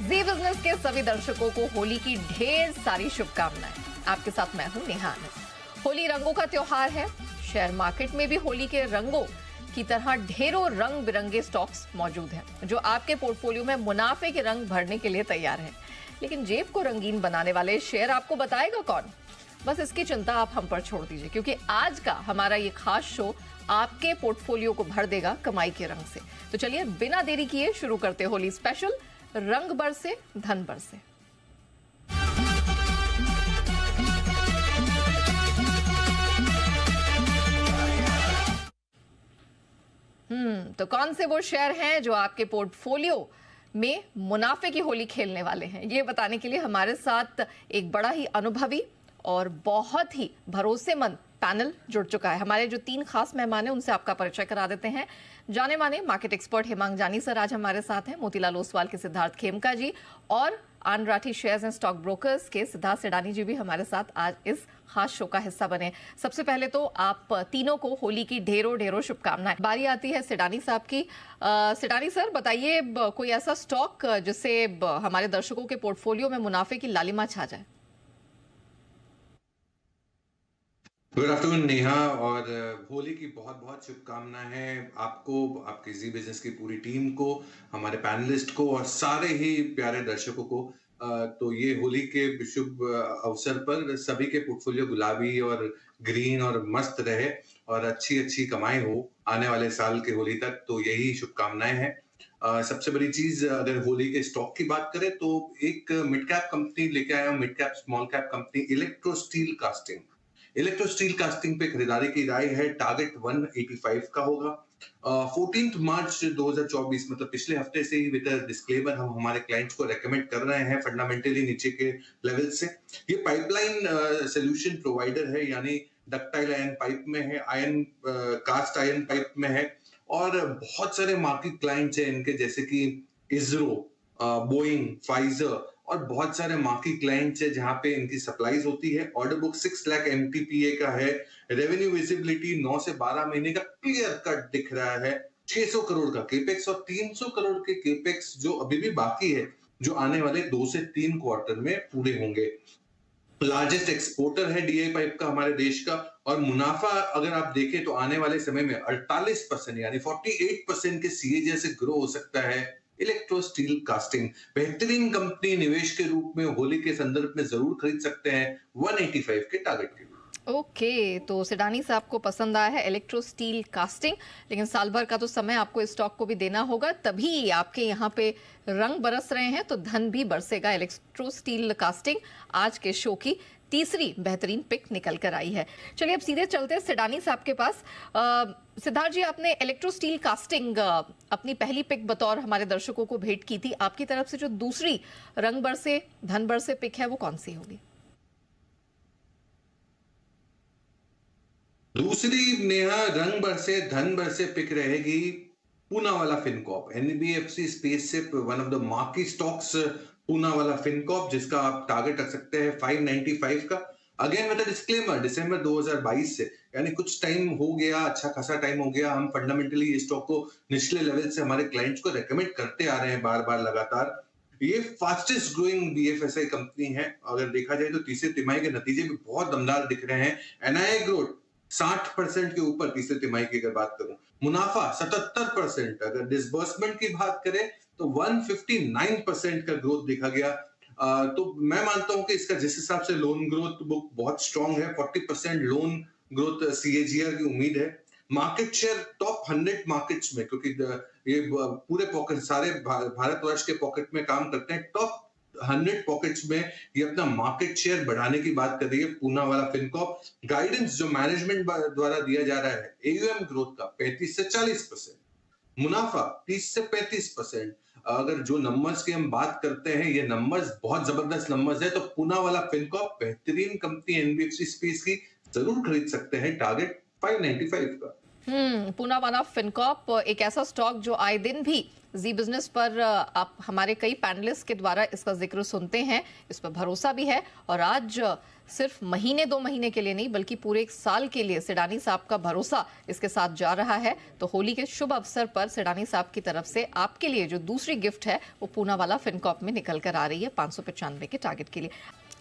जी business के सभी दर्शकों को होली की ढेर सारी शुभकामनाएं। आपके साथ मैं हूं नेहा आनंद। होली रंगों का त्योहार है। शेयर मार्केट में भी होली के रंगों की तरह ढेरों रंग बिरंगे स्टॉक्स मौजूद हैं, जो आपके पोर्टफोलियो में मुनाफे के रंग भरने के लिए तैयार हैं। लेकिन जेब को रंगीन बनाने वाले शेयर आपको बताएगा कौन? बस इसकी चिंता आप हम पर छोड़ दीजिए, क्योंकि आज का हमारा ये खास शो आपके पोर्टफोलियो को भर देगा कमाई के रंग से। तो चलिए बिना देरी किए शुरू करते होली स्पेशल रंग बरसे धन बरसे। तो कौन से वो शेयर हैं जो आपके पोर्टफोलियो में मुनाफे की होली खेलने वाले हैं, ये बताने के लिए हमारे साथ एक बड़ा ही अनुभवी और बहुत ही भरोसेमंद पैनल जुड़ चुका है। हमारे जो 3 खास मेहमान हैं उनसे आपका परिचय करा देते हैं। जाने माने मार्केट एक्सपर्ट हेमांग जानी सर आज हमारे साथ हैं, मोतीलाल ओसवाल के सिद्धार्थ खेमका जी और आन Rathi shares and stock brokers के सिद्धार्थ सेडानी जी भी हमारे साथ आज इस खास शो का हिस्सा बने। सबसे पहले तो आप तीनों को होली की ढेरों ढेरों शुभकामनाएं। बारी आती है सेडानी साहब की। सेडानी सर बताइए, कोई ऐसा स्टॉक जिससे हमारे दर्शकों के पोर्टफोलियो में मुनाफे की लालिमा छा जाए? गुड आफ्टरनून नेहा, और होली की बहुत बहुत शुभकामनाएं हैं आपको, आपकी जी बिजनेस की पूरी टीम को, हमारे पैनलिस्ट को और सारे ही प्यारे दर्शकों को। तो ये होली के शुभ अवसर पर सभी के पोर्टफोलियो गुलाबी और ग्रीन और मस्त रहे और अच्छी अच्छी कमाई हो आने वाले साल के होली तक, तो यही शुभकामनाएं हैं। सबसे बड़ी चीज, अगर होली के स्टॉक की बात करें तो एक मिड कैप कंपनी लेके आया हूं, mid cap small cap company electro steel casting. Electro steel casting पे खरीदारी की राय है, टारगेट 185 का होगा। 14 मार्च 2024 मतलब पिछले हफ्ते से ही विद डिस्क्लेमर हम हमारे क्लाइंट्स को रेकमेंड कर रहे हैं फंडामेंटली नीचे के लेवल से। ये पाइपलाइन सोल्यूशन प्रोवाइडर है, यानी डक्टाइल आयरन पाइप में है, आयरन कास्ट आयरन पाइप में है और बहुत सारे मार्केट क्लाइंट्स हैं इनके, जैसे कि इसरो, बोइंग, फाइजर और बहुत सारे मार्की क्लाइंट्स है जहां पे इनकी सप्लाईज होती है। ऑर्डर बुक 6 लाख एमटीपीए का है। रेवेन्यू विजिबिलिटी 9 से 12 महीने का क्लियर कट दिख रहा है। 600 करोड़ का केपेक्स और 300 करोड़ के केपेक्स जो अभी भी बाकी है, जो आने वाले 2 से 3 क्वार्टर में पूरे होंगे। लार्जेस्ट एक्सपोर्टर है डीआई पाइप का हमारे देश का, और मुनाफा अगर आप देखें तो आने वाले समय में 48% यानी 48% के सीएजी से ग्रो हो सकता है। इलेक्ट्रो स्टील कास्टिंग बेहतरीन कंपनी, निवेश के रूप में होली के संदर्भ में जरूर खरीद सकते हैं 185 के टारगेट के लिए। ओके, तो सेडानी साहब को पसंद आया है इलेक्ट्रो स्टील कास्टिंग, लेकिन साल भर का तो समय आपको इस स्टॉक को भी देना होगा, तभी आपके यहाँ पे रंग बरस रहे हैं तो धन भी बरसेगा। इलेक्ट्रो स्टील कास्टिंग आज के शो की तीसरी बेहतरीन पिक निकल कर आई है। चलिए अब सीधे चलते हैं सेडानी साहब के पास। सिद्धार्थ जी, आपने इलेक्ट्रो स्टील कास्टिंग अपनी पहली पिक बतौर हमारे दर्शकों को भेंट की थी। आपकी तरफ से जो दूसरी रंग बरसे धन बरसे पिक है वो कौन सी होगी? दूसरी नेहा रंग बरसे धन बरसे पिक रहेगी पूना वाला फिनकॉर्प, एनबीएफसी स्पेस से one of the marquee stocks Poona वाला फिनकॉर्प, जिसका आप टारगेट रख सकते हैं 595 का। अगेन विद डिस्क्लेमर, दिसंबर 2022 से, यानी कुछ टाइम हो गया, अच्छा खासा टाइम हो गया, हम फंडामेंटली ये स्टॉक को निचले लेवल से हमारे क्लाइंट्स को रेकमेंड करते आ रहे हैं बार बार लगातार। ये फास्टेस्ट ग्रोइंग बीएफएसआई कंपनी है। अगर देखा जाए तो तीसरे तिमाही के नतीजे भी बहुत दमदार दिख रहे हैं। एनआईआई ग्रोथ 60% के ऊपर तीसरे तिमाही की अगर बात करूं, मुनाफा 77%, अगर डिसबर्समेंट की बात करें तो 159% का ग्रोथ देखा गया। तो मैं मानता हूं कि इसका जिस हिसाब से लोन ग्रोथ बुक बहुत स्ट्रांग है, 40% लोन ग्रोथ सीएजीआर की उम्मीद है। मार्केट शेयर टॉप 100 मार्केट्स में, क्योंकि ये पूरे पॉकेट सारे भारतवर्ष के पॉकेट में काम करते हैं, टॉप 100 पॉकेट्स में ये अपना मार्केट शेयर बढ़ाने की बात कर रही है पूना वाला फिनकॉर्प। गाइडेंस जो मैनेजमेंट द्वारा दिया जा रहा है एयूएम ग्रोथ का 35 से 40%, मुनाफा 30 से 35%। अगर जो नंबर्स की हम बात करते हैं, ये नंबर्स बहुत जबरदस्त नंबर्स है, तो पूना वाला फिनकॉर्प बेहतरीन कंपनी एनबीएफसी स्पेस की, जरूर खरीद सकते हैं, टारगेट 595 का। पूनावाला फिनकॉर्प एक ऐसा स्टॉक जो आए दिन भी जी बिजनेस पर आप हमारे कई पैनलिस्ट के द्वारा इसका जिक्र सुनते हैं, इस पर भरोसा भी है। और आज सिर्फ महीने 2 महीने के लिए नहीं बल्कि पूरे 1 साल के लिए सिडानी साहब का भरोसा इसके साथ जा रहा है। तो होली के शुभ अवसर पर सिडानी साहब की तरफ से आपके लिए जो दूसरी गिफ्ट है वो पूनावाला फिनकॉर्प में निकल कर आ रही है 595 के टारगेट के लिए।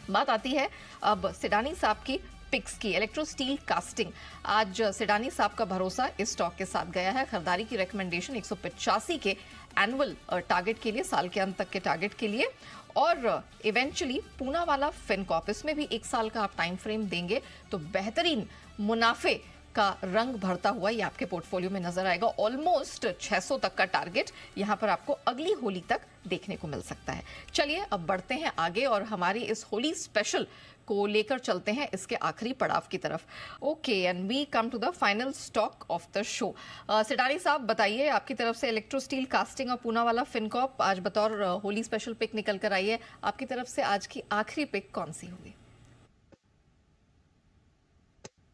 बात आती है अब सिडानी साहब की पिक्स की। इलेक्ट्रो स्टील कास्टिंग, आज सिडानी साहब का भरोसा इस स्टॉक के साथ गया है। खरीदारी की रिकमेंडेशन 185 के एनुअल टारगेट के लिए, साल के अंत तक के टारगेट के लिए। और इवेंचुअली पूनावाला फिनकॉर्प, इसमें भी 1 साल का आप टाइम फ्रेम देंगे तो बेहतरीन मुनाफे का रंग भरता हुआ ये आपके पोर्टफोलियो में नजर आएगा। ऑलमोस्ट 600 तक का टारगेट यहां पर आपको अगली होली तक देखने को मिल सकता है। चलिए अब बढ़ते हैं आगे और हमारी इस होली स्पेशल को लेकर चलते हैं इसके आखिरी पड़ाव की तरफ। Okay, and we come to the final stock of the show. Sidani साहब बताइए, आपकी तरफ से इलेक्ट्रो स्टील कास्टिंग और पूनावाला फिनकॉर्प आज बतौर होली स्पेशल पिक निकल कर आई है। आपकी तरफ से आज की आखिरी पिक कौन सी होगी?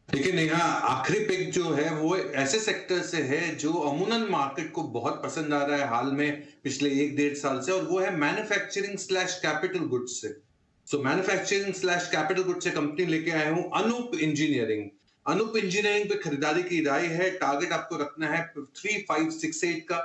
देखिए नेहा, आखिरी पिक जो है वो ऐसे सेक्टर से है जो अमूमन मार्केट को बहुत पसंद आ रहा है हाल में पिछले 1-1.5 साल से, और वो है मैन्युफैक्चरिंग स्लैश कैपिटल गुड्स से। सो मैन्युफैक्चरिंग स्लैश कैपिटल गुड्स से कंपनी लेके आया हूं अनूप इंजीनियरिंग। अनूप इंजीनियरिंग पे खरीदारी की राय है। टारगेट आपको रखना है 3568 का।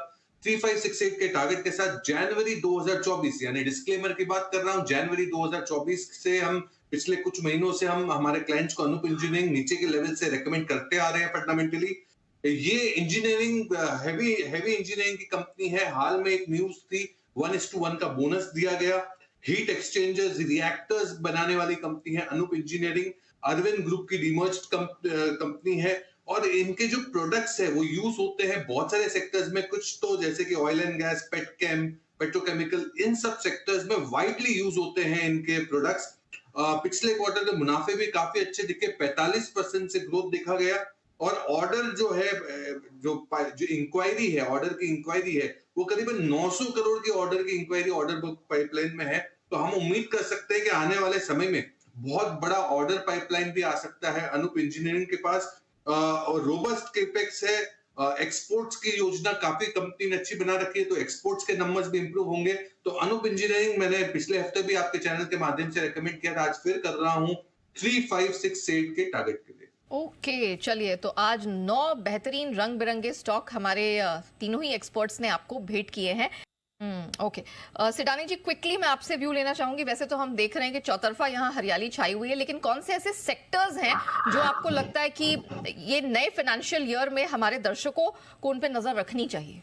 3568 के टारगेट के साथ जनवरी 2024, यानी डिस्क्लेमर की बात कर रहा हूं, जनवरी 2024 से हम पिछले कुछ महीनों से हम हमारे क्लाइंट्स को अनूप इंजीनियरिंग नीचे के लेवल से रेकमेंड करते आ रहे हैं। फंडामेंटली ये इंजीनियरिंग हैवी इंजीनियरिंग की कंपनी है। हाल में एक न्यूज थी, 1:1 का बोनस दिया गया। हीट एक्सचेंजर्स, रिएक्टर्स बनाने वाली कंपनी है अनूप इंजीनियरिंग। अरविंद ग्रुप की डीमर्ज्ड कंपनी है और इनके जो प्रोडक्ट्स है वो यूज होते हैं बहुत सारे सेक्टर्स में। कुछ तो जैसे कि ऑयल एंड गैस, पेट्रोकेमिकल, इन सब सेक्टर्स में वाइडली यूज होते हैं इनके प्रोडक्ट्स। पिछले क्वार्टर के मुनाफे भी काफी अच्छे दिखे, 45% से ग्रोथ देखा गया। और ऑर्डर जो है, जो इंक्वायरी है, ऑर्डर की इंक्वायरी है, वो करीबन 900 करोड़ की ऑर्डर की इंक्वायरी ऑर्डर बुक पाइपलाइन में है। तो हम उम्मीद कर सकते हैं कि आने वाले समय में बहुत बड़ा ऑर्डर पाइपलाइन भी आ सकता है अनूप इंजीनियरिंग के पास। और रोबस्ट कैपेक्स है। एक्सपोर्ट्स की योजना काफी कंपनी ने अच्छी बना रखी है, तो एक्सपोर्ट्स के नंबर्स भी इंप्रूव होंगे। तो अनूप इंजीनियरिंग मैंने पिछले हफ्ते भी आपके चैनल के माध्यम से रेकमेंड किया था, आज फिर कर रहा हूं 3568 के टारगेट के लिए। ओके, चलिए तो आज 9 बेहतरीन रंग बिरंगे स्टॉक हमारे तीनों ही एक्सपर्ट्स ने आपको भेंट किए हैं। ओके, सिडानी जी, क्विकली मैं आपसे व्यू लेना चाहूंगी। वैसे तो हम देख रहे हैं कि चौतरफा यहाँ हरियाली छाई हुई है, लेकिन कौन से ऐसे सेक्टर्स हैं जो आपको लगता है कि ये नए फाइनेंशियल ईयर में हमारे दर्शकों को उन पे नजर रखनी चाहिए?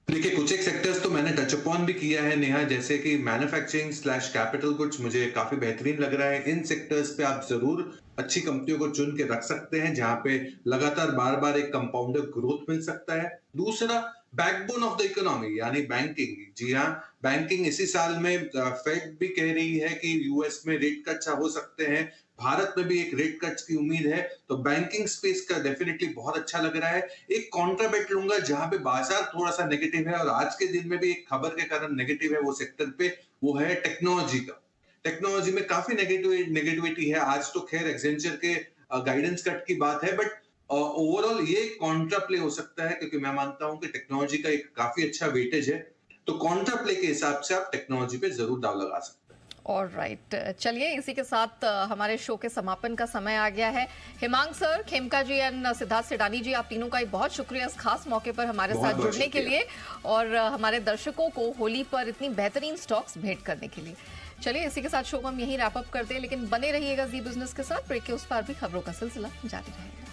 देखिए, कुछ एक सेक्टर्स तो मैंने टच अपॉन भी किया है नेहा, जैसे कि मैन्युफैक्चरिंग स्लैश कैपिटल गुड्स मुझे काफी बेहतरीन लग रहा है। इन सेक्टर्स पे आप जरूर अच्छी कंपनियों को चुन के रख सकते हैं जहां पे लगातार बार बार एक कंपाउंडर ग्रोथ मिल सकता है। दूसरा, बैकबोन ऑफ द इकोनॉमी यानी बैंकिंग। जी हाँ, बैंकिंग इसी साल में फेड भी कह रही है कि यूएस में रेट कट्स हो सकते हैं, भारत में भी एक रेट कट्स की उम्मीद है। तो बैंकिंग स्पेस का डेफिनेटली बहुत अच्छा लग रहा है। एक कॉन्ट्रा बेट लूंगा जहां पे बाजार थोड़ा सा नेगेटिव है और आज के दिन में भी एक खबर के कारण नेगेटिव है वो सेक्टर पे, वो है टेक्नोलॉजी का। टेक्नोलॉजी में काफी नेगेटिविटी है। आज तो खैर एक्सेंचर के गाइडेंस कट की बात है, बट ओवरऑल ये कॉन्ट्रा प्ले हो सकता है, क्योंकि मैं मानता हूं कि टेक्नोलॉजी का एक काफी अच्छा वेटेज है। तो कॉन्ट्रा प्ले के हिसाब से आप टेक्नोलॉजी पे जरूर दाव लगा सकते हैं। ऑलराइट, चलिए इसी के साथ हमारे शो के समापन का समय आ गया है। हिमांग सर, खेमका जी एंड सिद्धार्थ सिडानी जी, आप तीनों का एक बहुत शुक्रिया इस खास मौके पर हमारे साथ जुड़ने के लिए और हमारे दर्शकों को होली पर इतनी बेहतरीन स्टॉक्स भेंट करने के लिए। चलिए इसी के साथ शो को हम यहीं रैप अप करते हैं, लेकिन बने रहिएगा जी बिजनेस के साथ। ब्रेक के उस पार भी खबरों का सिलसिला जारी रहेगा।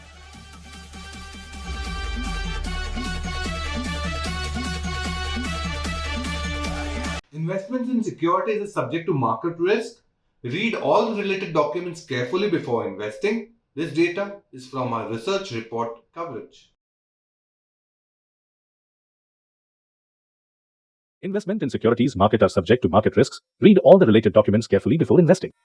Investments in securities is subject to market risk. Read all the related documents carefully before investing. This data is from our research report coverage. Investment in securities market are subject to market risks. Read all the related documents carefully before investing.